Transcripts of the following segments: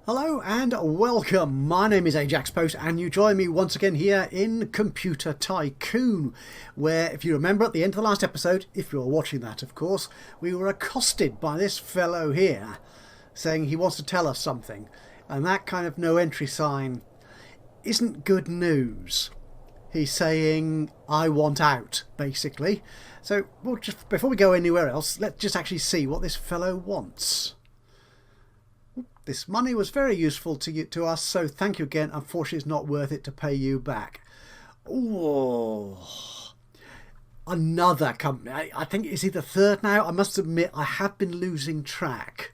Hello and welcome. My name is Ajaxpost and you join me once again here in Computer Tycoon, where, if you remember at the end of the last episode, if you're watching that of course, we were accosted by this fellow here saying he wants to tell us something, and that kind of no entry sign isn't good news. He's saying, I want out, basically. So we'll just, before we go anywhere else, let's just actually see what this fellow wants. This money was very useful to us, so thank you again. Unfortunately, it's not worth it to pay you back. Oh, another company. I think it's either third now. I must admit, I have been losing track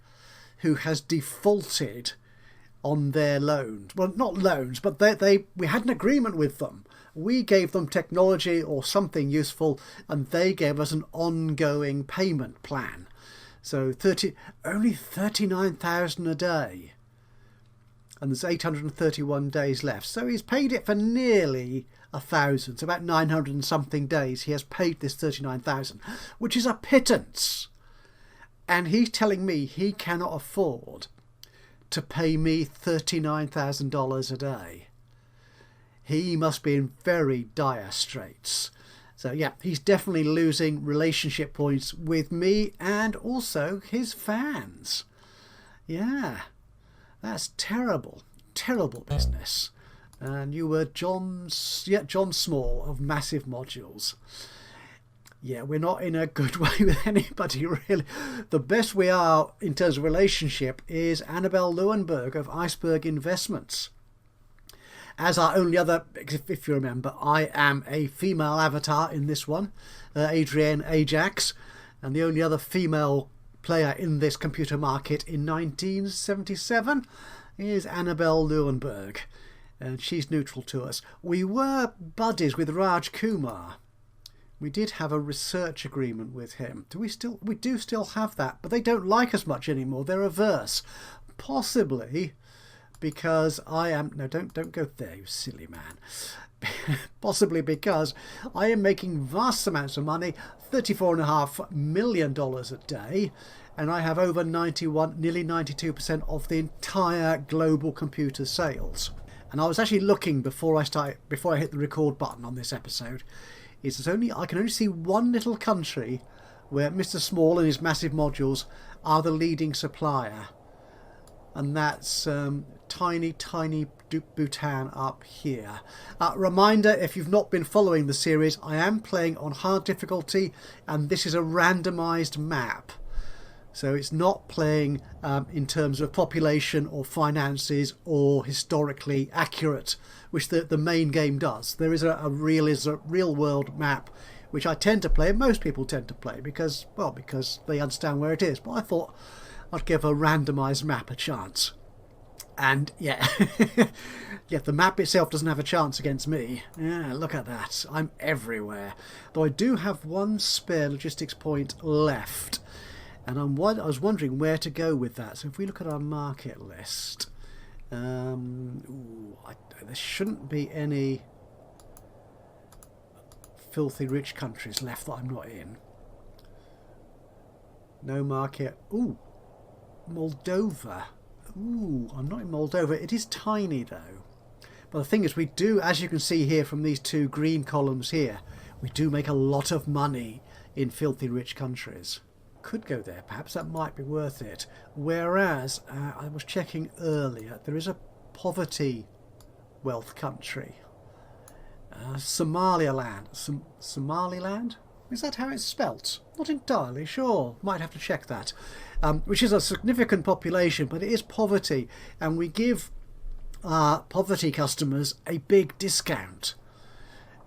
who has defaulted on their loans. Well, not loans, but we had an agreement with them. We gave them technology or something useful, and they gave us an ongoing payment plan. So only 39,000 a day, and there's 831 days left. So he's paid it for nearly 1,000. So about 900 and something days he has paid this 39,000, which is a pittance. And he's telling me he cannot afford to pay me $39,000 a day. He must be in very dire straits. So yeah, he's definitely losing relationship points with me and also his fans. Yeah, that's terrible, terrible business. And you were John Small of Massive Modules. Yeah, we're not in a good way with anybody really. The best we are in terms of relationship is Annabelle Leuenberg of Iceberg Investments. As our only other, if you remember, I am a female avatar in this one, Adrienne Ajax, and the only other female player in this computer market in 1977 is Annabelle Leuenberg, and she's neutral to us. We were buddies with Raj Kumar. We did have a research agreement with him. We do still have that, but they don't like us much anymore. They're averse, possibly because I am, no, don't go there, you silly man. Possibly because I am making vast amounts of money, $34.5 million a day, and I have over nearly 92% of the entire global computer sales. And I was actually looking before I hit the record button on this episode. I can only see one little country where Mr. Small and his Massive Modules are the leading supplier, and that's tiny Bhutan up here. Reminder, if you've not been following the series, I am playing on hard difficulty, and this is a randomized map. So it's not playing in terms of population or finances or historically accurate, which the main game does. There is a real world map, which I tend to play, and most people tend to play because they understand where it is. But I thought I'd give a randomized map a chance. And yeah, yeah, the map itself doesn't have a chance against me. Yeah, look at that. I'm everywhere. Though I do have one spare logistics point left. And I was wondering where to go with that. So if we look at our market list, there shouldn't be any filthy rich countries left that I'm not in. No market. Ooh, Moldova. Ooh, I'm not in Moldova. It is tiny though. But the thing is, we do, as you can see here from these two green columns here, we do make a lot of money in filthy rich countries. Could go there, perhaps that might be worth it. Whereas, I was checking earlier, there is a poverty wealth country. Somaliland. Somaliland? Is that how it's spelt? Not entirely sure. Might have to check that. Which is a significant population, but it is poverty, and we give our poverty customers a big discount.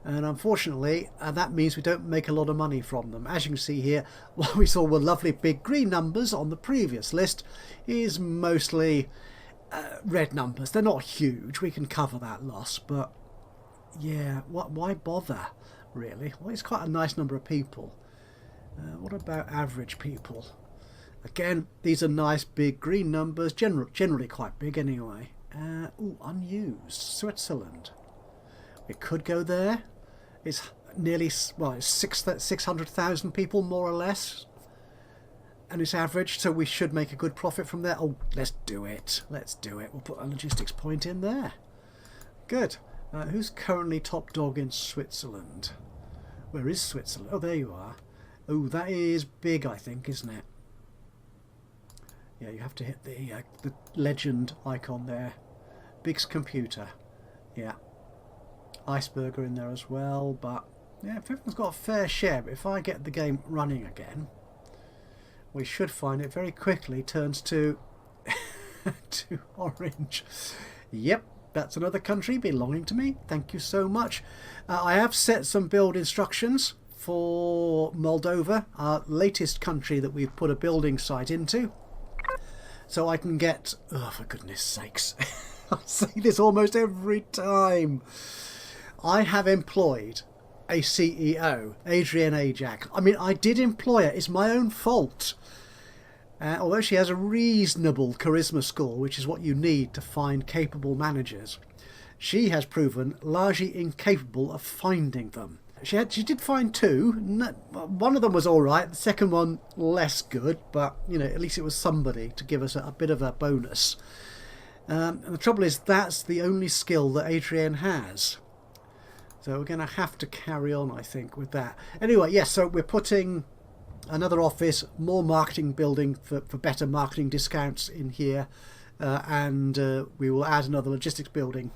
And unfortunately, that means we don't make a lot of money from them. As you can see here, what we saw were lovely big green numbers on the previous list is mostly red numbers. They're not huge. We can cover that loss, but yeah, why bother, really? Well, it's quite a nice number of people. What about average people? Again, these are nice big green numbers, generally quite big anyway. Ooh, unused, Switzerland. We could go there. It's nearly, well, it's 600,000 people more or less. and it's average, so we should make a good profit from there. Oh, let's do it. Let's do it. We'll put a logistics point in there. Good. Who's currently top dog in Switzerland? Where is Switzerland? Oh, there you are. Oh, that is big, I think, isn't it? Yeah, you have to hit the legend icon there. Big's computer. Yeah. Iceberger in there as well, but yeah, if everyone's got a fair share, but if I get the game running again, we should find it very quickly turns to to orange. Yep, that's another country belonging to me. Thank you so much. I have set some build instructions for Moldova, our latest country that we've put a building site into. So I can get... Oh, for goodness sakes. I say this almost every time. I have employed a CEO, Adrienne Ajax. I mean, I did employ her. It's my own fault. Although she has a reasonable charisma score, which is what you need to find capable managers, she has proven largely incapable of finding them. She did find two. One of them was all right. The second one less good, but you know, at least it was somebody to give us a bit of a bonus. And the trouble is, that's the only skill that Adrienne has. So we're going to have to carry on, I think, with that. Anyway, yes. So we're putting another office, more marketing building for better marketing discounts in here, and we will add another logistics building,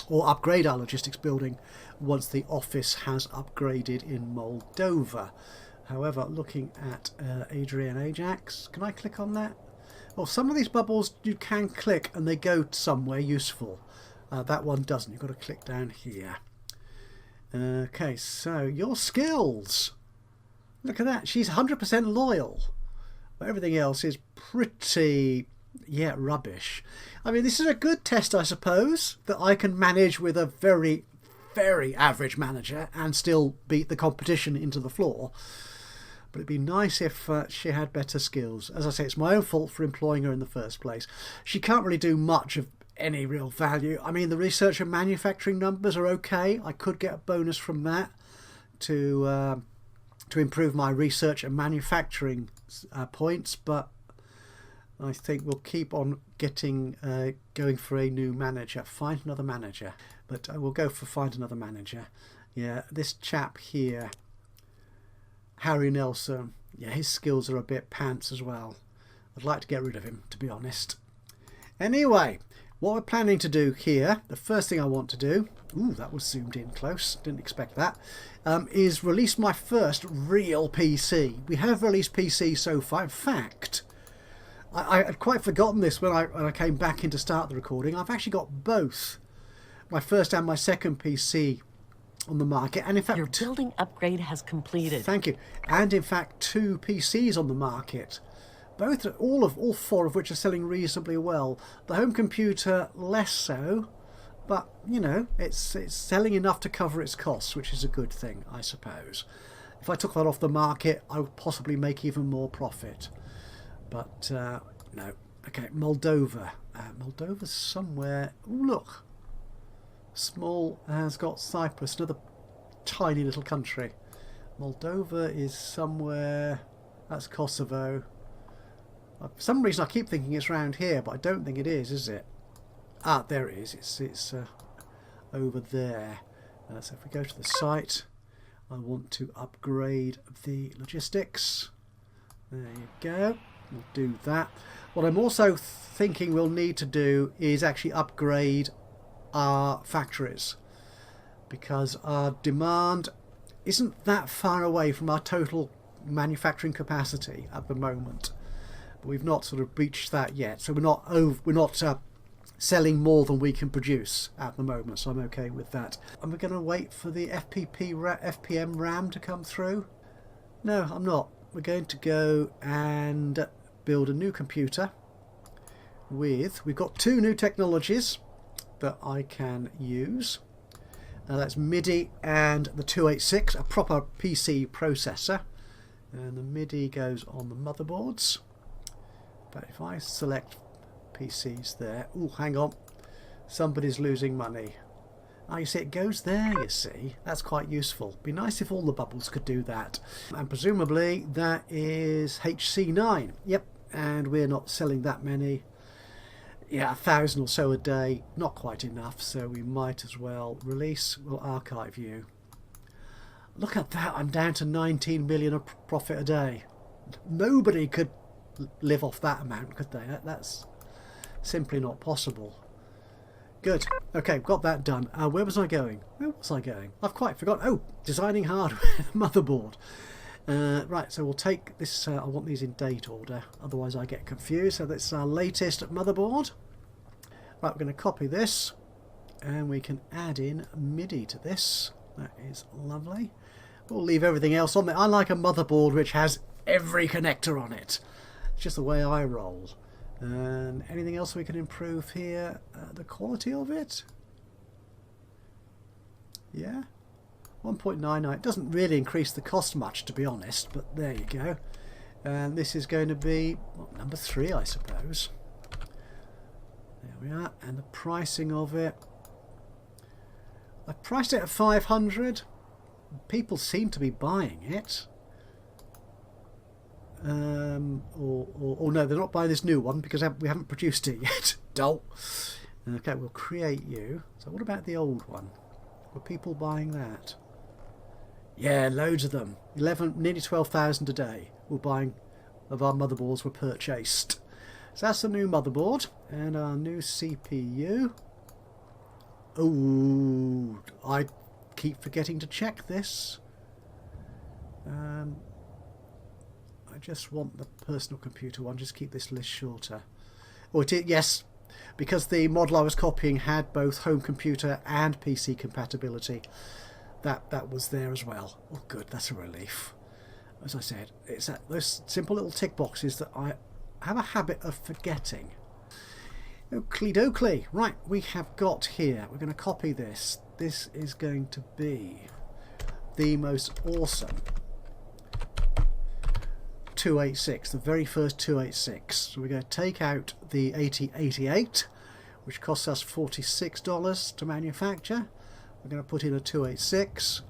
or upgrade our logistics building once the office has upgraded in Moldova. However, looking at Adrienne Ajax, can I click on that? Well, some of these bubbles you can click and they go somewhere useful. That one doesn't. You've got to click down here. Okay, so your skills. Look at that. She's 100% loyal. But everything else is pretty, yeah, rubbish. I mean, this is a good test, I suppose, that I can manage with a very, very average manager and still beat the competition into the floor. But it'd be nice if she had better skills. As I say, it's my own fault for employing her in the first place. She can't really do much of any real value. I mean, the research and manufacturing numbers are okay. I could get a bonus from that to improve my research and manufacturing points, but I think we'll keep on going for a new manager. Find another manager. But I will go for find another manager. Yeah, this chap here, Harry Nelson, yeah, his skills are a bit pants as well. I'd like to get rid of him, to be honest. Anyway, what we're planning to do here, the first thing I want to do, ooh, that was zoomed in close, didn't expect that, is release my first real PC. We have released PC so far. In fact, I had quite forgotten this when I came back in to start the recording. I've actually got both my first and my second PC on the market, and in fact, your building upgrade has completed. Thank you. And in fact, 2 PCs on the market. All 4 of which are selling reasonably well. The home computer less so, but you know, it's selling enough to cover its costs, which is a good thing, I suppose. If I took that off the market, I would possibly make even more profit. But no. Okay, Moldova. Moldova's somewhere. Ooh, look. Small has got Cyprus, another tiny little country. Moldova is somewhere. That's Kosovo. For some reason I keep thinking it's round here, but I don't think it is it? Ah, there it is. It's over there. So if we go to the site, I want to upgrade the logistics. There you go. We'll do that. What I'm also thinking we'll need to do is actually upgrade our factories, because our demand isn't that far away from our total manufacturing capacity at the moment. But we've not sort of reached that yet, so we're not selling more than we can produce at the moment, so I'm okay with that. And we're going to wait for the FPM RAM to come through. No, I'm not. We're going to go and build a new computer we've got 2 new technologies that I can use. That's MIDI and the 286, a proper PC processor, and the MIDI goes on the motherboards. But if I select PCs there, oh, hang on, somebody's losing money. Oh, you see, it goes there, you see. That's quite useful. Be nice if all the bubbles could do that. And presumably that is HC9. Yep, and we're not selling that many. Yeah, 1,000 or so a day. Not quite enough, so we might as well release. We'll archive you. Look at that, I'm down to 19 million of profit a day. Nobody could live off that amount, could they? That's simply not possible. Good. Okay, got that done. Where was I going? Where was I going? I've quite forgotten. Oh, designing hardware, motherboard. Right, so we'll take this. I want these in date order, otherwise I get confused. So that's our latest motherboard. Right, we're going to copy this, and we can add in MIDI to this. That is lovely. We'll leave everything else on there. I like a motherboard which has every connector on it. It's just the way I roll. And anything else we can improve here? The quality of it? Yeah. 1.99. It doesn't really increase the cost much, to be honest, but there you go. And this is going to be number 3, I suppose. There we are. And the pricing of it. I priced it at 500. People seem to be buying it. Or no, they're not buying this new one because we haven't produced it yet. Dull. Okay, we'll create you. So what about the old one? Were people buying that? Yeah, loads of them. Nearly 12,000 a day were buying of our motherboards were purchased. So that's the new motherboard and our new CPU. Oh, I keep forgetting to check this. I just want the personal computer one. Just keep this list shorter. Oh, it is, yes, because the model I was copying had both home computer and PC compatibility. That was there as well. Oh, good. That's a relief. As I said, it's those simple little tick boxes that I have a habit of forgetting. Oakley dokley. Right, we have got here. We're going to copy this. This is going to be the most awesome 286, the very first 286. So we're going to take out the 8088, which costs us $46 to manufacture. We're going to put in a 286.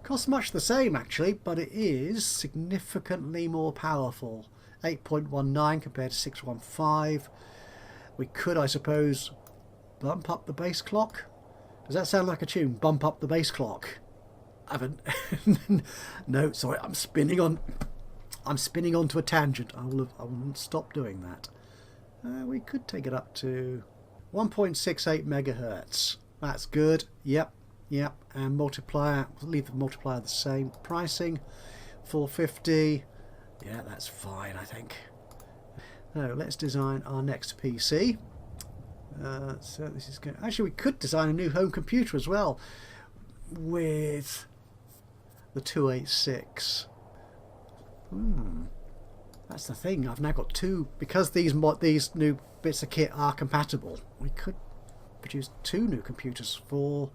Costs much the same actually, but it is significantly more powerful. 8.19 compared to 615. We could, I suppose, bump up the base clock. Does that sound like a tune? Bump up the base clock. I haven't. No, sorry, I'm spinning onto a tangent. I will stop doing that. We could take it up to 1.68 megahertz. That's good. Yep. And multiplier. We'll leave the multiplier the same. Pricing 450. Yeah, that's fine, I think. So let's design our next PC. So this is going. Actually, we could design a new home computer as well with the 286. That's the thing. I've now got two, because these new bits of kit are compatible. We could produce 2 new computers for.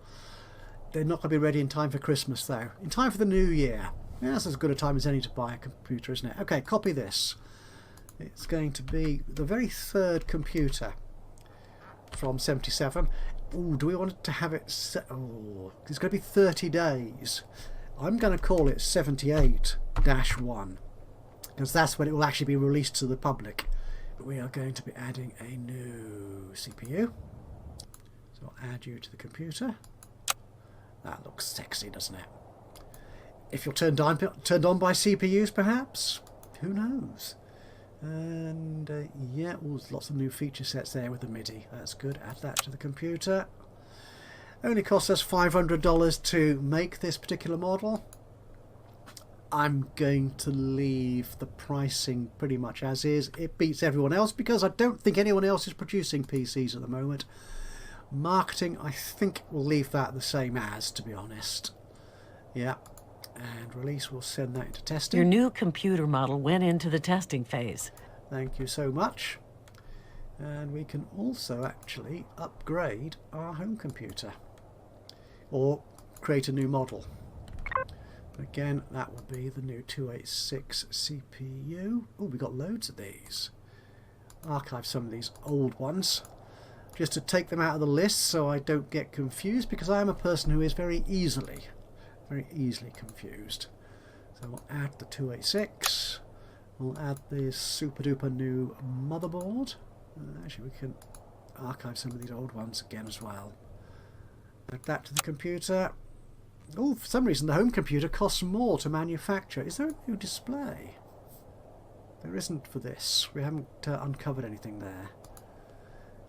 They're not going to be ready in time for Christmas, though. In time for the new year. Yeah, that's as good a time as any to buy a computer, isn't it? Okay, copy this. It's going to be the very third computer from 77. Oh, do we want to have it? Oh, it's going to be 30 days. I'm going to call it 78-1 because that's when it will actually be released to the public. But we are going to be adding a new CPU. So I'll add you to the computer. That looks sexy, doesn't it? If you're turned on by CPUs, perhaps? Who knows? And yeah, there's lots of new feature sets there with the MIDI. That's good. Add that to the computer. Only costs us $500 to make this particular model. I'm going to leave the pricing pretty much as is. It beats everyone else because I don't think anyone else is producing PCs at the moment. Marketing, I think we'll leave that the same as, to be honest. Yeah. And release, we'll send that into testing. Your new computer model went into the testing phase. Thank you so much. And we can also actually upgrade our home computer or create a new model. Again, that will be the new 286 CPU. Oh, we got loads of these. Archive some of these old ones. just to take them out of the list so I don't get confused, because I am a person who is very easily confused. So we'll add the 286. We'll add this super duper new motherboard. Actually, we can archive some of these old ones again as well. Add that to the computer. Oh, for some reason the home computer costs more to manufacture. Is there a new display? There isn't for this. We haven't uncovered anything there.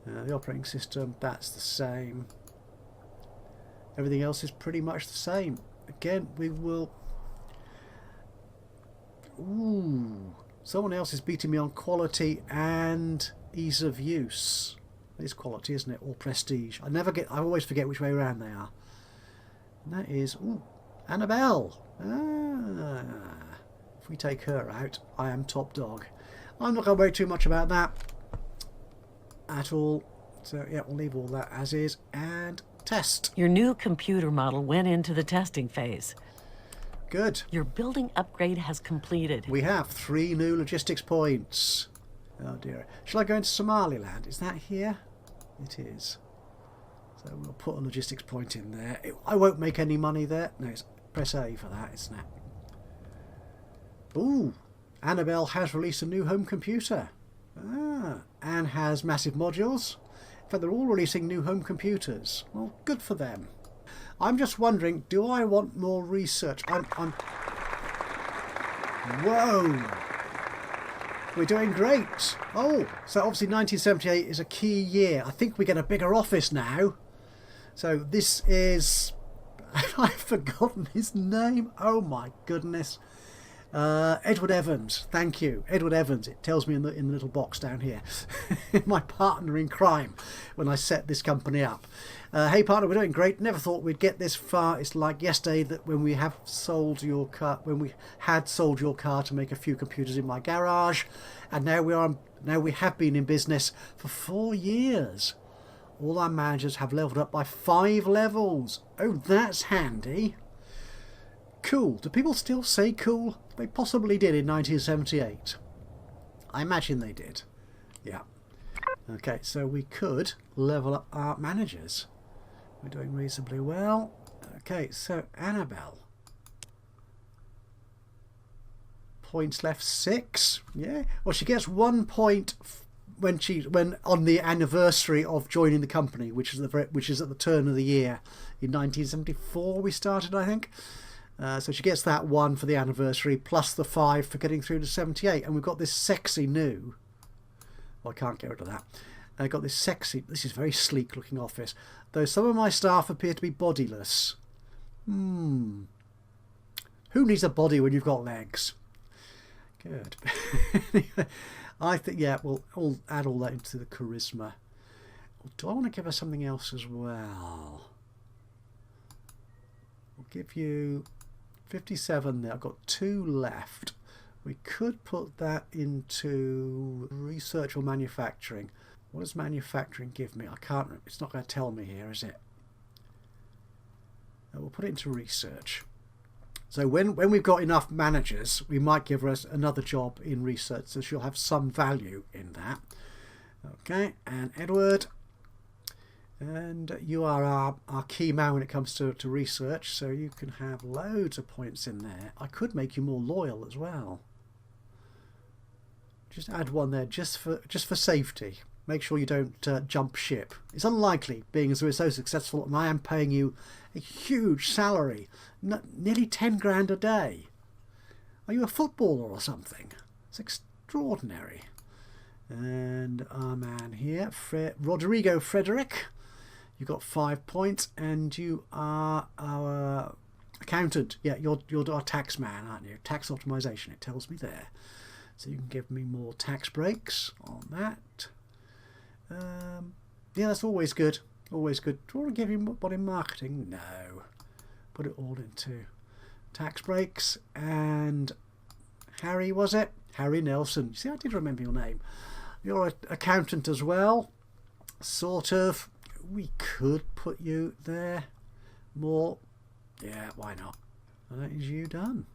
The operating system, that's the same. Everything else is pretty much the same. Again, we will... Ooh, someone else is beating me on quality and ease of use. It's quality, isn't it? Or prestige. I always forget which way around they are. And that is, ooh, Annabelle. If we take her out, I am top dog. I'm not going to worry too much about that at all. So yeah, we'll leave all that as is and test. Your new computer model went into the testing phase. Good. Your building upgrade has completed. We have 3 new logistics points. Oh dear. Shall I go into Somaliland? Is that here? It is. So we'll put a logistics point in there. I won't make any money there. No, press A for that, isn't it? Ooh, Annabelle has released a new home computer. And has massive modules. In fact, they're all releasing new home computers. Well, good for them. I'm just wondering, do I want more research? Whoa! We're doing great. Oh, so obviously 1978 is a key year. I think we get a bigger office now. So this is... I've forgotten his name. Oh my goodness. Edward Evans, thank you, Edward Evans. It tells me in the little box down here. My partner in crime when I set this company up. Hey partner, we're doing great. Never thought we'd get this far. It's like yesterday that when we had sold your car to make a few computers in my garage, and now we have been in business for 4 years. All our managers have leveled up by 5 levels. Oh, that's handy. Cool. Do people still say cool? They possibly did in 1978. I imagine they did. Yeah. Okay, so we could level up our managers. We're doing reasonably well. Okay, so Annabelle. Points left 6. Yeah. Well, she gets 1 point when on the anniversary of joining the company, which is at the turn of the year in 1974. We started, I think. So she gets that 1 for the anniversary, plus the 5 for getting through to 78. And we've got this sexy new... Well, I can't get rid of that. I've got this sexy... This is very sleek looking office. Though some of my staff appear to be bodiless. Who needs a body when you've got legs? Good. I think, yeah, we'll add all that into the charisma. Do I want to give her something else as well? We'll give you... 57 there. I've got 2 left. We could put that into research or manufacturing. What does manufacturing give me? I can't remember. It's not going to tell me here, is it? We'll put it into research. So when we've got enough managers, we might give her another job in research, so she'll have some value in that. Okay, and Edward. And you are our key man when it comes to research, so you can have loads of points in there. I could make you more loyal as well. Just add 1 there, just for safety. Make sure you don't jump ship. It's unlikely, being as we're so successful, and I am paying you a huge salary, nearly 10 grand a day. Are you a footballer or something? It's extraordinary. And our man here, Rodrigo Frederick. You got 5 points, and you are our accountant. Yeah, you're our tax man, aren't you? Tax optimization, it tells me there. So you can give me more tax breaks on that. Yeah, that's always good. Always good. Do you want to give you what in marketing? No. Put it all into tax breaks. And Harry, was it? Harry Nelson. See, I did remember your name. You're an accountant as well. Sort of. We could put you there more. Yeah, why not? And that is you done.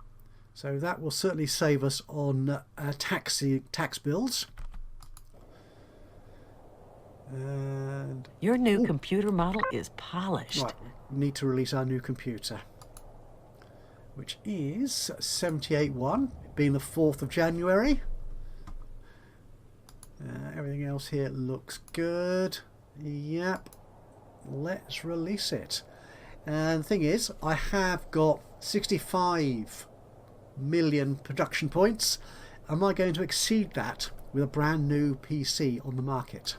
So that will certainly save us on tax bills. And Your new computer model is polished. Right, we need to release our new computer, which is 78.1, being the 4th of January. Everything else here looks good. Yep. Let's release it. And the thing is, I have got 65 million production points. Am I going to exceed that with a brand new PC on the market?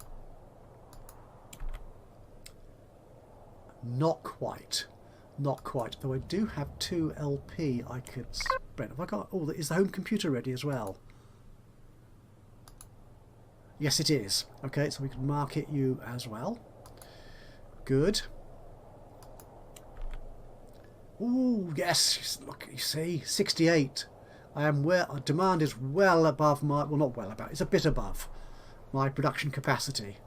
Not quite. Not quite. Though I do have 2 LP I could spread. Have I got... Oh, is the home computer ready as well? Yes, it is. Okay, so we can market you as well. Good. Ooh, yes. Look, you see, 68. I am well. Demand is well above my... Well, not well above. It's a bit above my production capacity.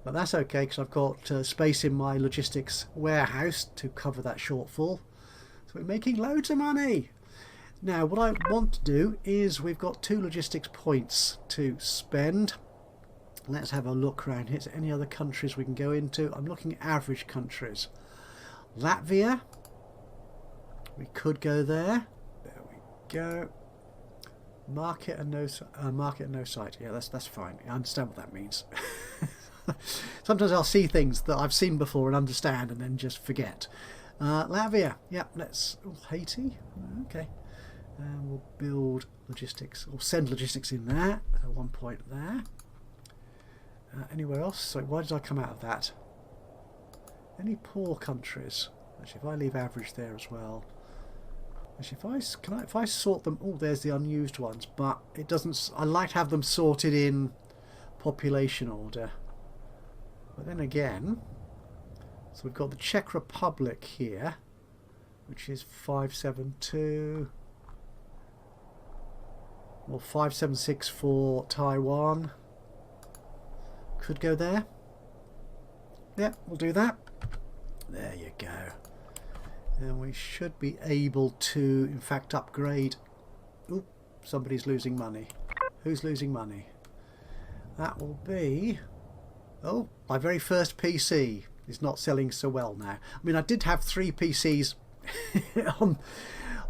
But that's okay, because I've got space in my logistics warehouse to cover that shortfall. So we're making loads of money. Now, what I want to do is we've got 2 logistics points to spend. Let's have a look around here. Is there any other countries we can go into? I'm looking at average countries. Latvia. We could go there. There we go. Market and no site. Yeah, that's fine. I understand what that means. Sometimes I'll see things that I've seen before and understand, and then just forget. Latvia. Yeah, let's. Oh, Haiti. Okay. We'll build logistics, or send logistics in there at one point there. Anywhere else? So why did I come out of that? Any poor countries? Actually, if I leave average there as well. Actually, if I sort them, oh, there's the unused ones, but it doesn't. I like to have them sorted in population order. But then again, so we've got the Czech Republic here, which is 572. Or 576 for Taiwan. Could go there. Yeah, we'll do that. There you go. And we should be able to, in fact, upgrade. Oop, somebody's losing money. Who's losing money? That will be... Oh, my very first PC is not selling so well now. I mean, I did have 3 PCs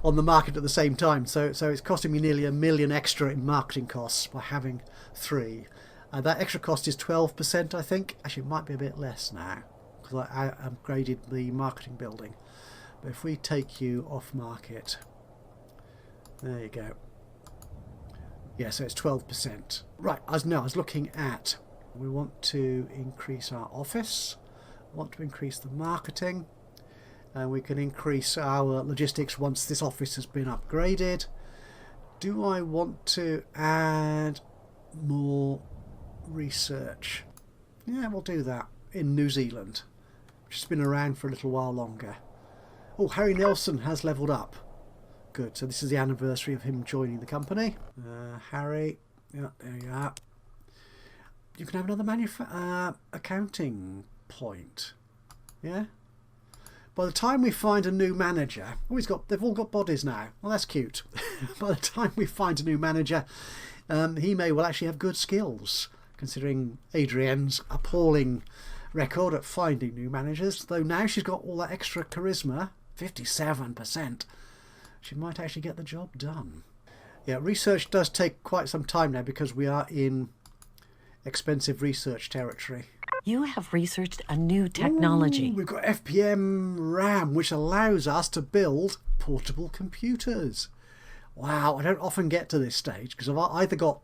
on the market at the same time, so it's costing me nearly $1 million extra in marketing costs by having 3. That extra cost is 12%, I think. Actually, it might be a bit less now because I upgraded the marketing building. But if we take you off market, there you go. Yeah, so it's 12%. Right, I was looking at, we want to increase our office, want to increase the marketing, and we can increase our logistics once this office has been upgraded. Do I want to add more research? Yeah, we'll do that in New Zealand, which has been around for a little while longer. Oh, Harry Nelson has leveled up. Good, so this is the anniversary of him joining the company. Harry, yeah, there you are. You can have another accounting point. Yeah? By the time we find a new manager, they've all got bodies now. Well, that's cute. By the time we find a new manager, he may well actually have good skills, considering Adrienne's appalling record at finding new managers. Though now she's got all that extra charisma, 57%, she might actually get the job done. Yeah, research does take quite some time now because we are in expensive research territory. You have researched a new technology. Ooh, we've got FPM RAM, which allows us to build portable computers. Wow, I don't often get to this stage because I've either got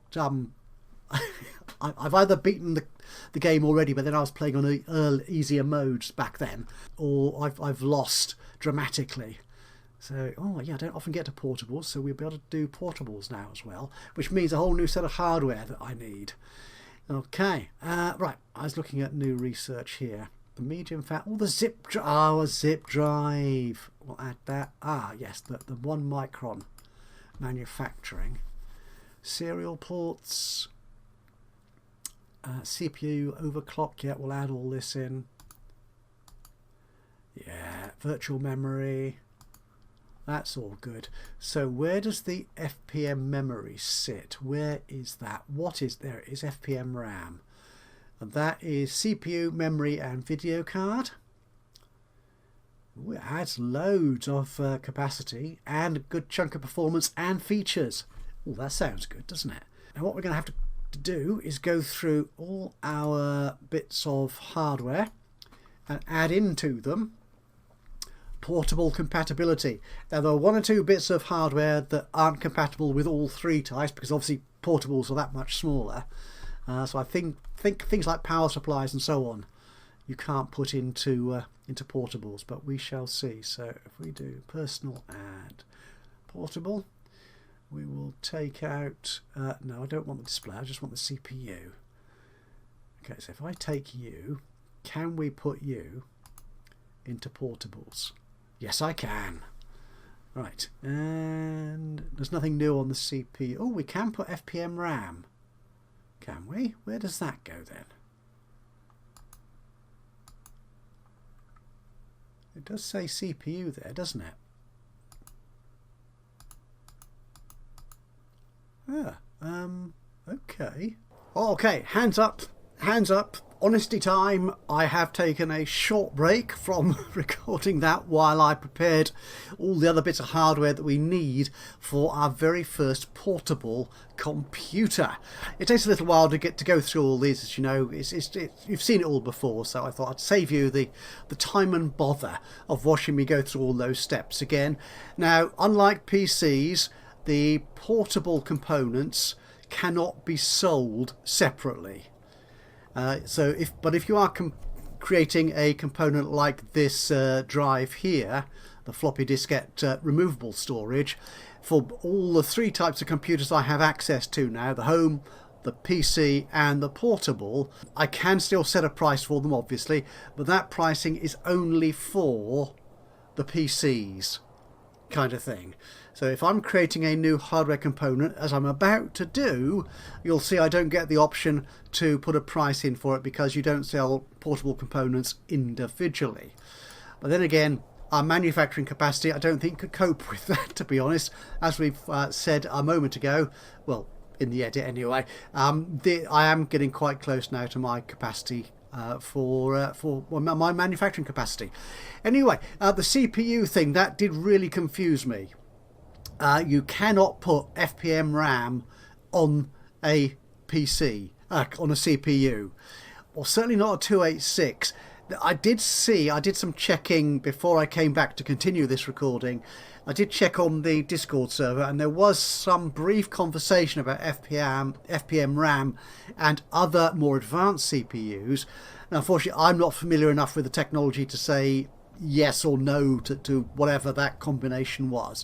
I've either beaten the game already, but then I was playing on easier modes back then, or I've lost dramatically. So, oh yeah, I don't often get to portables, so we'll be able to do portables now as well, which means a whole new set of hardware that I need. Okay, right, I was looking at new research here. The medium fat, a zip drive. We'll add that. Ah, yes, the 1 micron manufacturing. Serial ports. CPU overclock, yeah, we'll add all this in. Yeah, virtual memory. That's all good. So where does the FPM memory sit? Where is that? What is there? It is FPM RAM. And that is CPU, memory and video card. Ooh, it adds loads of capacity and a good chunk of performance and features. Oh, that sounds good, doesn't it? Now what we're going to have to do is go through all our bits of hardware and add into them portable compatibility. Now there are one or two bits of hardware that aren't compatible with all three types because obviously portables are that much smaller. So I think things like power supplies and so on you can't put into portables, but we shall see. So if we do personal add portable, we will take out no, I don't want the display, I just want the CPU. Okay, so if I take you, can we put you into portables? Yes, I can. Right, and there's nothing new on the CPU. Oh, we can put FPM RAM. Can we? Where does that go then? It does say CPU there, doesn't it? Okay. Oh, okay, hands up, hands up. Honesty time. I have taken a short break from recording that while I prepared all the other bits of hardware that we need for our very first portable computer. It takes a little while to go through all these, as you know. You've seen it all before, so I thought I'd save you the time and bother of watching me go through all those steps again. Now, unlike PCs, the portable components cannot be sold separately. If you are creating a component like this drive here, the floppy diskette removable storage, for all the three types of computers I have access to now, the home, the PC and the portable, I can still set a price for them obviously, but that pricing is only for the PCs kind of thing. So if I'm creating a new hardware component, as I'm about to do, you'll see I don't get the option to put a price in for it because you don't sell portable components individually. But then again, our manufacturing capacity I don't think could cope with that, to be honest. As we've said a moment ago, well, in the edit anyway, I am getting quite close now to my capacity for my manufacturing capacity. Anyway, the CPU thing, that did really confuse me. You cannot put FPM RAM on a PC, on a CPU, or certainly not a 286. I did some checking before I came back to continue this recording. I did check on the Discord server and there was some brief conversation about FPM RAM and other more advanced CPUs. Now, unfortunately, I'm not familiar enough with the technology to say yes or no to whatever that combination was.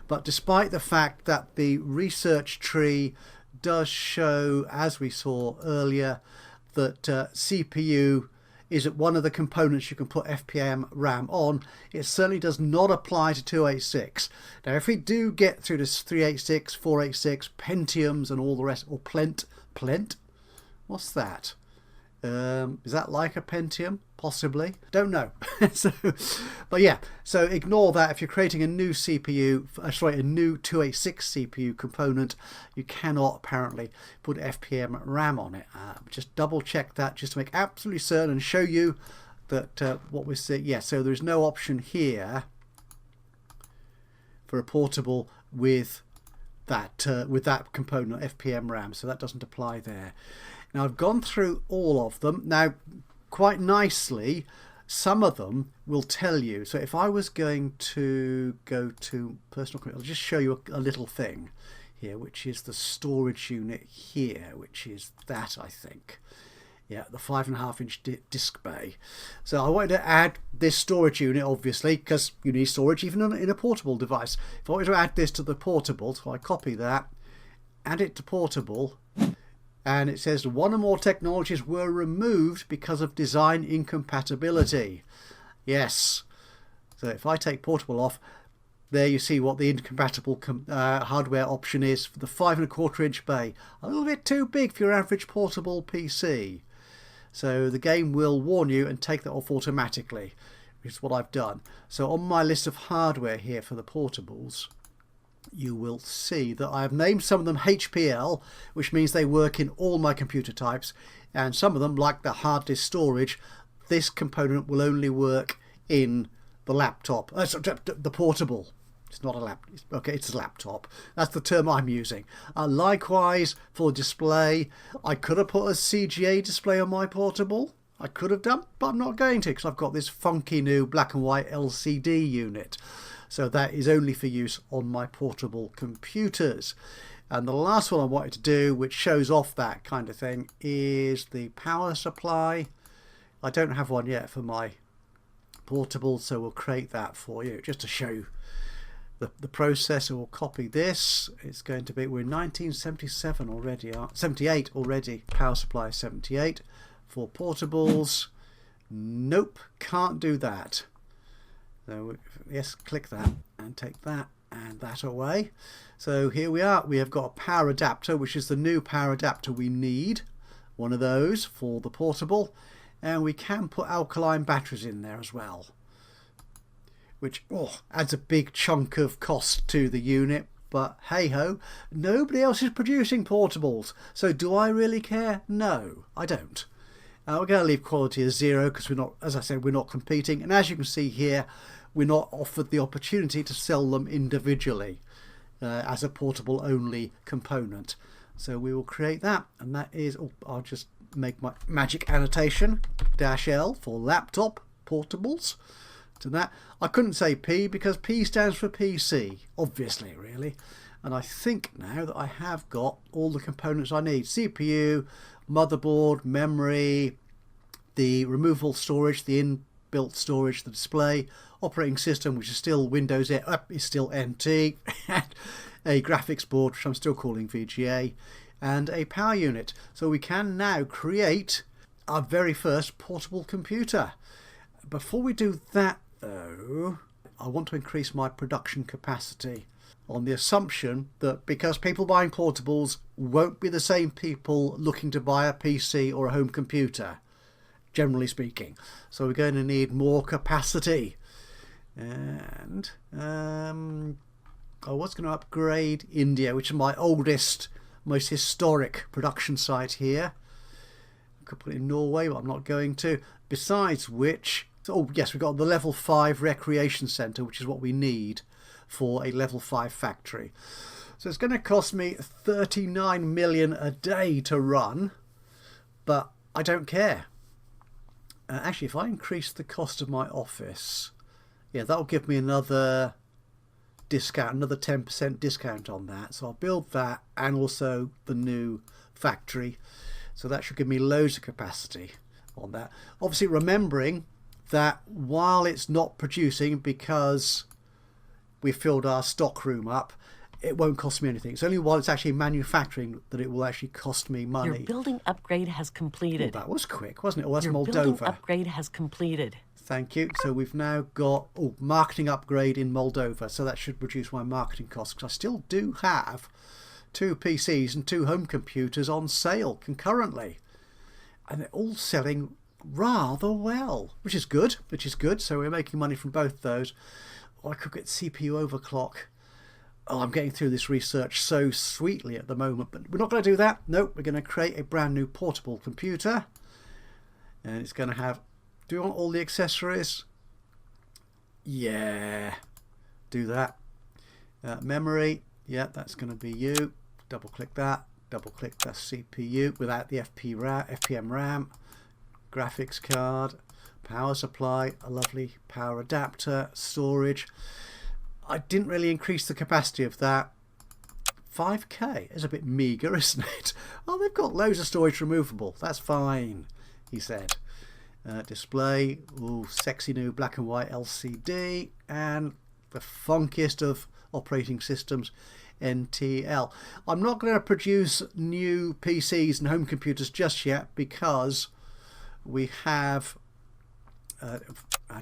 But despite the fact that the research tree does show, as we saw earlier, that CPU is one of the components you can put FPM RAM on, it certainly does not apply to 286. Now, if we do get through this 386, 486, Pentiums and all the rest, or Plent? What's that? Is that like a Pentium? Possibly. Don't know. But yeah, so ignore that. If you're creating a new CPU, a new 286 CPU component, you cannot apparently put FPM RAM on it. Just double check that just to make absolutely certain and show you that what we're seeing. Yeah, so there's no option here for a portable with that component, FPM RAM, so that doesn't apply there. Now I've gone through all of them. Now, quite nicely, some of them will tell you. So if I was going to go to personal computer, I'll just show you a little thing here, which is the storage unit here, which is that, I think. Yeah, the 5.5-inch disc bay. So I wanted to add this storage unit, obviously, because you need storage even in a portable device. If I wanted to add this to the portable, so I copy that, add it to portable, and it says one or more technologies were removed because of design incompatibility. Yes. So if I take portable off, there you see what the incompatible hardware option is for the 5.25-inch bay. A little bit too big for your average portable PC. So the game will warn you and take that off automatically, which is what I've done. So on my list of hardware here for the portables, you will see that I have named some of them HPL, which means they work in all my computer types, and some of them, like the hard disk storage, this component will only work in the laptop, the portable. It's not a laptop. Okay, it's a laptop. That's the term I'm using. Likewise, for display, I could have put a CGA display on my portable. I could have done, but I'm not going to because I've got this funky new black and white LCD unit. So that is only for use on my portable computers. And the last one I wanted to do, which shows off that kind of thing, is the power supply. I don't have one yet for my portable, so we'll create that for you just to show you the process. We'll copy this. It's going to be, we're in 1977 already, 78 already. Power supply 78 for portables. Nope, can't do that. So yes, click that and take that and that away. So here we are. We have got a power adapter, which is the new power adapter we need. One of those for the portable, and we can put alkaline batteries in there as well, which adds a big chunk of cost to the unit, but hey ho, nobody else is producing portables, so do I really care? No, I don't. We're going to leave quality as 0 because we're not, as I said, we're not competing, and as you can see here, we're not offered the opportunity to sell them individually as a portable only component. So we will create that, and that is, I'll just make my magic annotation, -L for laptop portables. To that, I couldn't say P because P stands for PC, obviously, really. And I think now that I have got all the components I need: CPU, motherboard, memory, the removable storage, the inbuilt storage, the display, operating system, which is still Windows, is still NT, a graphics board, which I'm still calling VGA, and a power unit. So we can now create our very first portable computer. Before we do that though, I want to increase my production capacity on the assumption that because people buying portables won't be the same people looking to buy a PC or a home computer, generally speaking. So we're going to need more capacity. And I was going to upgrade India, which is my oldest, most historic production site here. I could put it in Norway, but I'm not going to. Besides which, oh yes, we've got the level 5 recreation centre, which is what we need for a level 5 factory. So it's going to cost me 39 million a day to run, but I don't care. Actually, if I increase the cost of my office, yeah, that'll give me another discount, another 10% discount on that. So I'll build that and also the new factory. So that should give me loads of capacity on that. Obviously remembering that while it's not producing because we filled our stock room up, it won't cost me anything. It's only while it's actually manufacturing that it will actually cost me money. Your building upgrade has completed. That was quick, wasn't it? Oh, that's Your Moldova. building upgrade has completed. Thank you. So we've now got marketing upgrade in Moldova. So that should reduce my marketing costs, because I still do have 2 PCs and 2 home computers on sale concurrently. And they're all selling rather well, which is good. So we're making money from both those. I could get CPU overclock. I'm getting through this research so sweetly at the moment, but we're not going to do that. Nope, we're going to create a brand new portable computer, and it's going to have, do you want all the accessories? Yeah, do that. Memory, yeah, that's going to be you. Double click that, double click the CPU without the FPM RAM, graphics card, power supply, a lovely power adapter, storage. I didn't really increase the capacity of that. 5k is a bit meagre, isn't it? Oh, they've got loads of storage removable. That's fine, he said. Display, sexy new black and white LCD, and the funkiest of operating systems, NTL. I'm not going to produce new PCs and home computers just yet because we have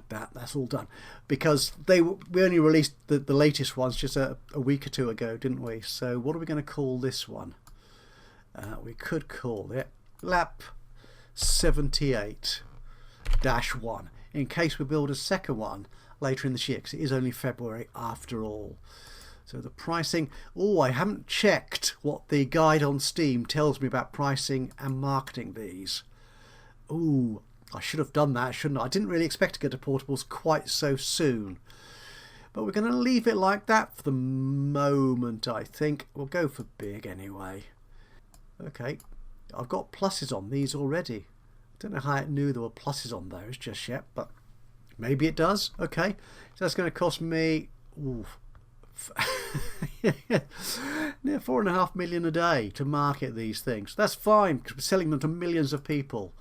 that's all done, because we only released the latest ones just a week or 2 ago, didn't we? So what are we going to call this one? We could call it Lap 78-1 in case we build a second one later in this year, because it is only February after all. So the pricing, oh, I haven't checked what the guide on Steam tells me about pricing and marketing these. Ooh, I should have done that, shouldn't I? I didn't really expect to get to portables quite so soon. But we're going to leave it like that for the moment, I think. We'll go for big anyway. Okay, I've got pluses on these already. I don't know how it knew there were pluses on those just yet, but maybe it does. Okay, so that's going to cost me near 4.5 million a day to market these things. That's fine, because we're selling them to millions of people.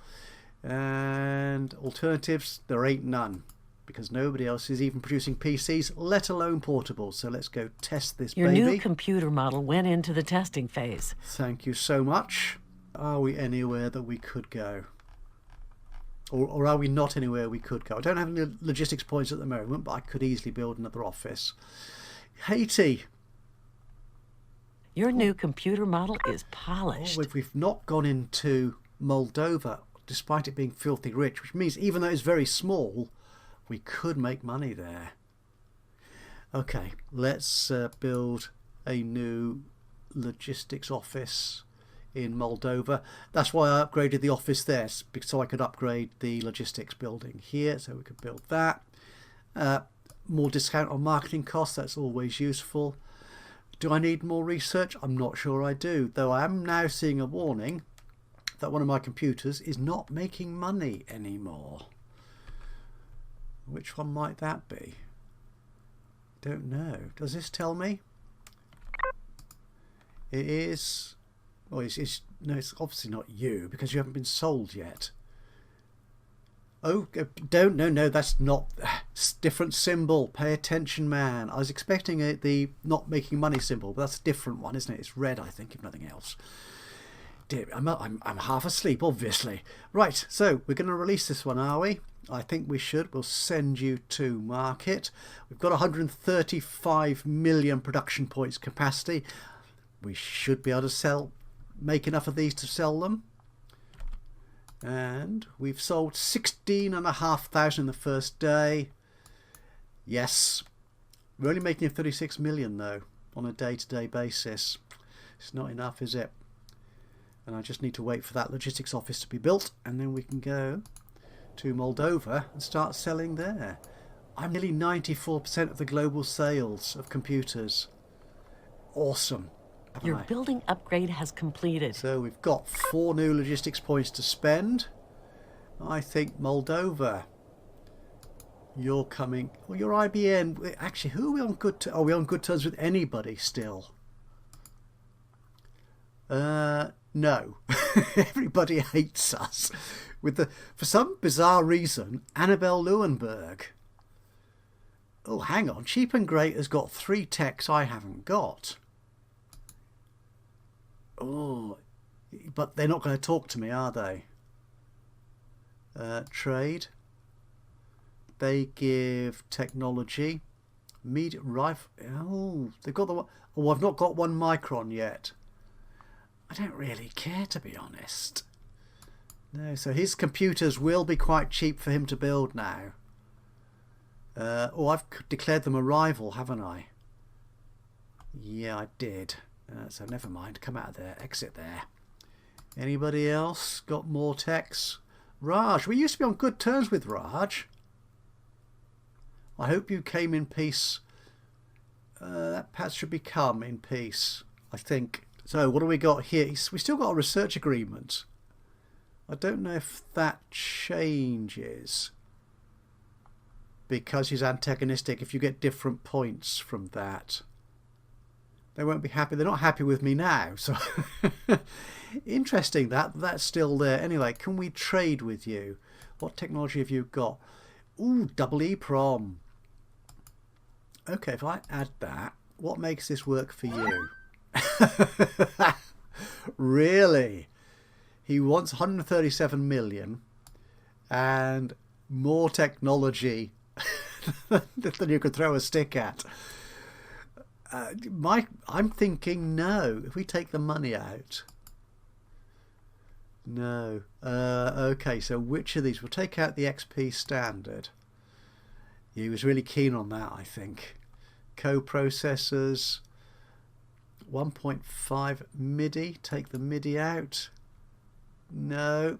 And alternatives, there ain't none, because nobody else is even producing PCs, let alone portables. So let's go test this Your baby. new computer model went into the testing phase. Thank you so much. Are we anywhere that we could go? Or are we not anywhere we could go? I don't have any logistics points at the moment, but I could easily build another office. Haiti. Your new computer model is polished. We've not gone into Moldova, despite it being filthy rich, which means even though it's very small, we could make money there. Okay, let's build a new logistics office in Moldova. That's why I upgraded the office there, so I could upgrade the logistics building here, so we could build that. More discount on marketing costs, that's always useful. Do I need more research? I'm not sure I do, though I am now seeing a warning that one of my computers is not making money anymore. Which one might that be? Don't know. Does this tell me? It is... Oh, no, it's obviously not you, because you haven't been sold yet. Oh, no, that's not... Different symbol. Pay attention, man. I was expecting the not making money symbol, but that's a different one, isn't it? It's red, I think, if nothing else. Dear, I'm half asleep, obviously. Right, so we're going to release this one, are we? I think we should. We'll send you to market. We've got 135 million production points capacity. We should be able to make enough of these to sell them. And we've sold 16,500 in the first day. Yes. We're only making 36 million though on a day-to-day basis. It's not enough, is it? And I just need to wait for that logistics office to be built, and then we can go to Moldova and start selling there. I'm nearly 94% of the global sales of computers. Awesome. Your building upgrade has completed. So we've got 4 new logistics points to spend. I think Moldova, you're coming. Well, you're IBM. Actually, who are we on good terms? Are we on good terms with anybody still? No. Everybody hates us. For some bizarre reason, Annabelle Leuenberg. Oh, hang on. Cheap and Great has got 3 techs I haven't got. Oh, but they're not going to talk to me, are they? Trade. They give technology. Media rifle. Oh, they've got the one. Oh, I've not got 1 micron yet. I don't really care, to be honest. No, so his computers will be quite cheap for him to build now. Oh, I've declared them a rival, haven't I? Yeah, I did. So never mind. Come out of there. Exit there. Anybody else got more techs? Raj. We used to be on good terms with Raj. I hope you came in peace. That perhaps should become in peace, I think. So what do we got here? We still got a research agreement. I don't know if that changes, because he's antagonistic. If you get different points from that, they won't be happy. They're not happy with me now. So interesting that's still there. Anyway, can we trade with you? What technology have you got? Ooh, double EEPROM. Okay, if I add that, what makes this work for you? Really? He wants 137 million and more technology than you could throw a stick at. I'm thinking no. If we take the money out, no. Okay, so which of these? We'll take out the XP standard. He was really keen on that, I think. Co-processors. 1.5 MIDI. Take the MIDI out. No.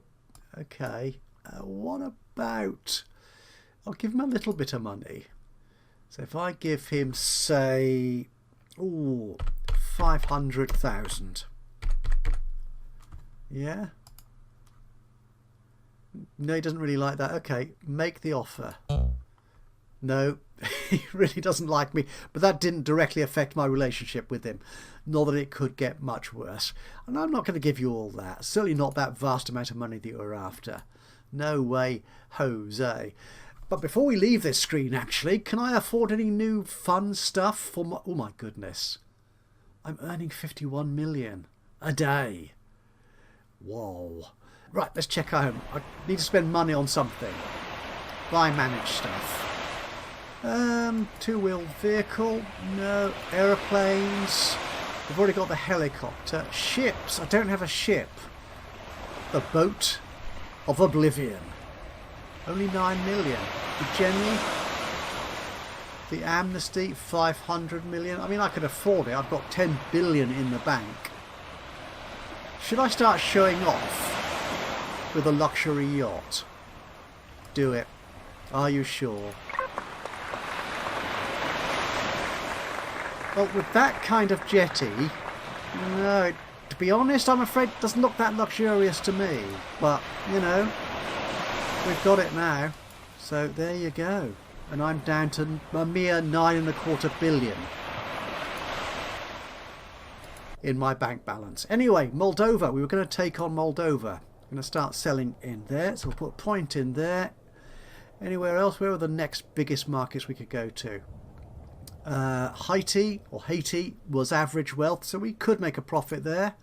Okay. What about... I'll give him a little bit of money. So if I give him, say... Ooh, 500,000. Yeah? No, he doesn't really like that. Okay, make the offer. No, he really doesn't like me. But that didn't directly affect my relationship with him. Nor that it could get much worse. And I'm not going to give you all that. Certainly not that vast amount of money that you were after. No way, Jose. But before we leave this screen, actually, can I afford any new fun stuff for my... Oh, my goodness. I'm earning 51 million a day. Whoa. Right, let's check home. I need to spend money on something. Buy managed stuff. Two-wheel vehicle. No. Aeroplanes. We've already got the helicopter. Ships. I don't have a ship. The boat of oblivion. Only 9 million. The general. The amnesty. 500 million. I mean, I could afford it. I've got 10 billion in the bank. Should I start showing off with a luxury yacht? Do it. Are you sure? Well, with that kind of jetty, no, to be honest, I'm afraid it doesn't look that luxurious to me. But, you know, we've got it now. So there you go. And I'm down to a mere 9.25 billion in my bank balance. Anyway, Moldova. We were going to take on Moldova. I'm going to start selling in there. So we'll put a point in there. Anywhere else? Where are the next biggest markets we could go to? Haiti was average wealth, so we could make a profit there.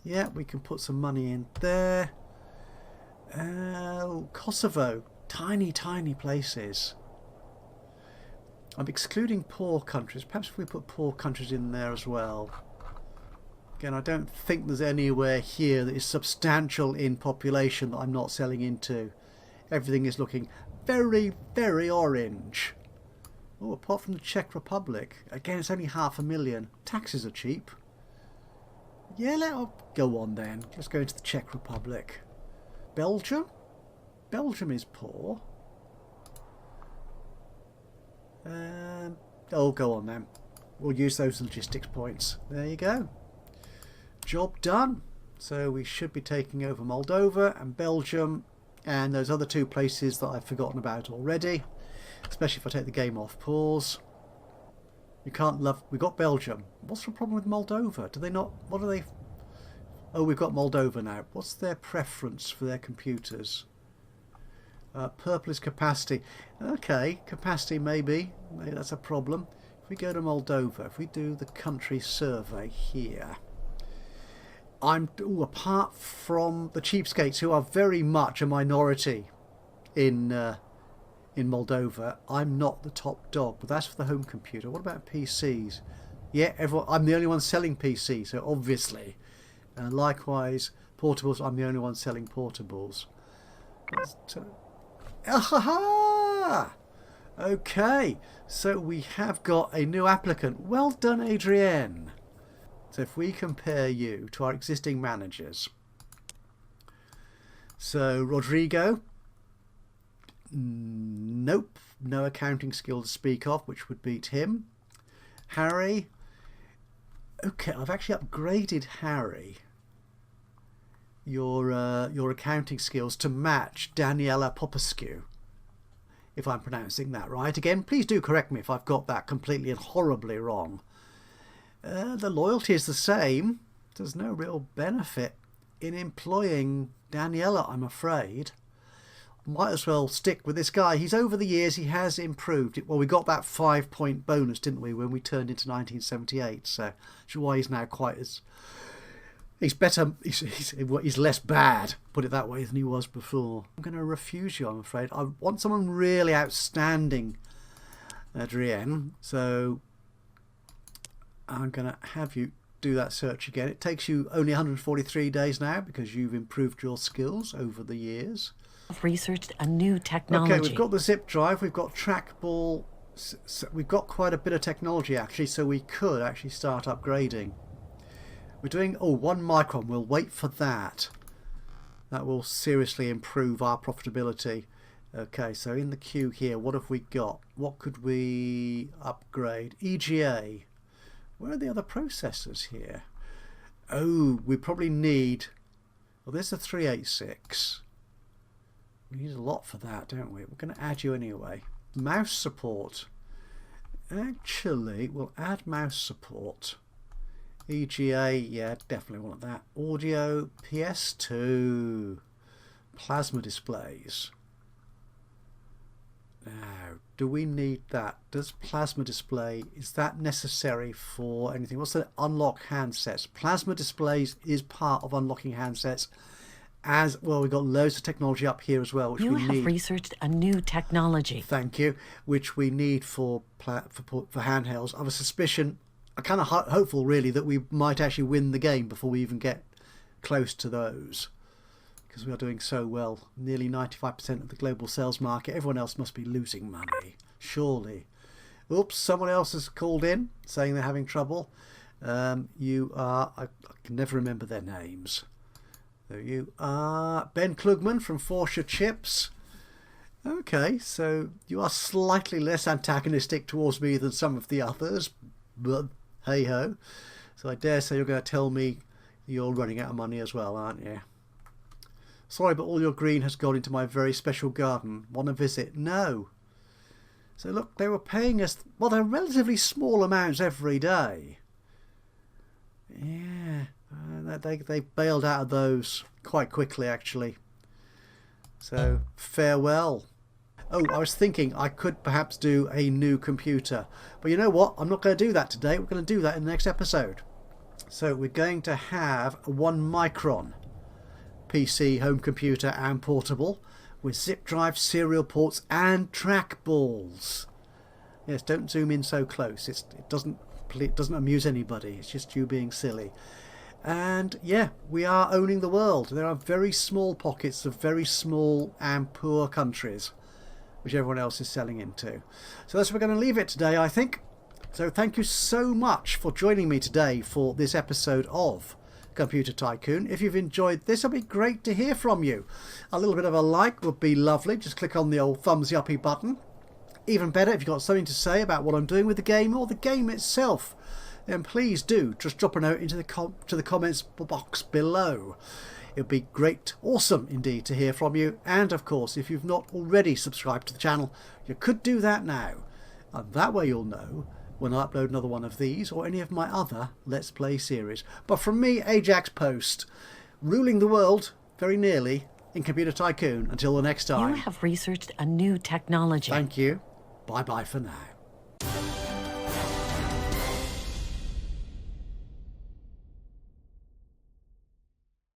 Yeah, we can put some money in there. Kosovo, tiny places. I'm excluding poor countries. Perhaps if we put poor countries in there as well. Again, I don't think there's anywhere here that is substantial in population that I'm not selling into. Everything is looking very, very orange. Oh, apart from the Czech Republic. Again, it's only 500,000. Taxes are cheap. Yeah, let's go on then. Let's go into the Czech Republic. Belgium? Belgium is poor. Go on then. We'll use those logistics points. There you go. Job done. So we should be taking over Moldova and Belgium and those other two places that I've forgotten about already. Especially if I take the game off pause. You can't love... We got Belgium. What's the problem with Moldova? Do they not... What are they... Oh, we've got Moldova now. What's their preference for their computers? Purple is capacity. Okay, capacity maybe. Maybe that's a problem. If we go to Moldova, if we do the country survey here... apart from the cheapskates who are very much a minority in Moldova, I'm not the top dog. But that's for the home computer. What about PCs? Yeah, I'm the only one selling PCs, so obviously. Likewise, portables, I'm the only one selling portables. Okay, so we have got a new applicant. Well done, Adrienne. So if we compare you to our existing managers. So Rodrigo, nope, no accounting skill to speak of, which would beat him. Harry, okay, I've actually upgraded Harry, your accounting skills to match Daniela Popescu, if I'm pronouncing that right. Again, please do correct me if I've got that completely and horribly wrong. The loyalty is the same. There's no real benefit in employing Daniela, I'm afraid. Might as well stick with this guy. He's over the years, he has improved. Well, we got that 5-point bonus, didn't we, when we turned into 1978. So that's why he's now quite as... He's better, he's less bad, put it that way, than he was before. I'm going to refuse you, I'm afraid. I want someone really outstanding, Adrienne. So I'm going to have you do that search again. It takes you only 143 days now because you've improved your skills over the years. Researched a new technology. Okay, we've got the zip drive, we've got trackball So we've got quite a bit of technology actually, so we could actually start upgrading. We're doing, oh, 1 micron. We'll wait for that. That will seriously improve our profitability. Okay, so in the queue here, what have we got? What could we upgrade? EGA. Where are the other processors here? Oh, we probably need... Well, there's a 386. We need a lot for that, don't we? We're going to add you anyway. Mouse support. Actually, we'll add mouse support. EGA, yeah, definitely want that. Audio, PS2. Plasma displays. Now, do we need that? Does plasma display, is that necessary for anything? What's the unlock handsets? Plasma displays is part of unlocking handsets. As well, we've got loads of technology up here as well, which You we need. have researched a new technology. Thank you. Which we need for handhelds. I have a suspicion, I'm kind of hopeful really, that we might actually win the game before we even get close to those. Because we are doing so well. Nearly 95% of the global sales market. Everyone else must be losing money. Surely. Oops, someone else has called in saying they're having trouble. You are... I can never remember their names. There you are. Ben Klugman from Forscher Chips. Okay, so you are slightly less antagonistic towards me than some of the others. But hey-ho. So I dare say you're going to tell me you're running out of money as well, aren't you? Sorry, but all your green has gone into my very special garden. Want to visit? No. So look, they were paying us, well, they're relatively small amounts every day. Yeah, they bailed out of those quite quickly, actually. So, farewell. Oh, I was thinking I could perhaps do a new computer. But you know what? I'm not going to do that today. We're going to do that in the next episode. So, we're going to have a 1 micron PC, home computer and portable with zip drive, serial ports and trackballs. Yes, don't zoom in so close. It doesn't amuse anybody. It's just you being silly. And yeah, we are owning the world. There are very small pockets of very small and poor countries which everyone else is selling into. So that's where we're going to leave it today, I think. So thank you so much for joining me today for this episode of Computer Tycoon. If you've enjoyed this, it'll be great to hear from you. A little bit of a like would be lovely. Just click on the old thumbs uppy button. Even better, if you've got something to say about what I'm doing with the game or the game itself, then please do just drop a note into the comments box below. It would be great, awesome indeed to hear from you. And of course, if you've not already subscribed to the channel, you could do that now. And that way you'll know when I upload another one of these or any of my other Let's Play series. But from me, Ajaxpost, ruling the world very nearly in Computer Tycoon. Until the next time. You have researched a new technology. Thank you. Bye-bye for now.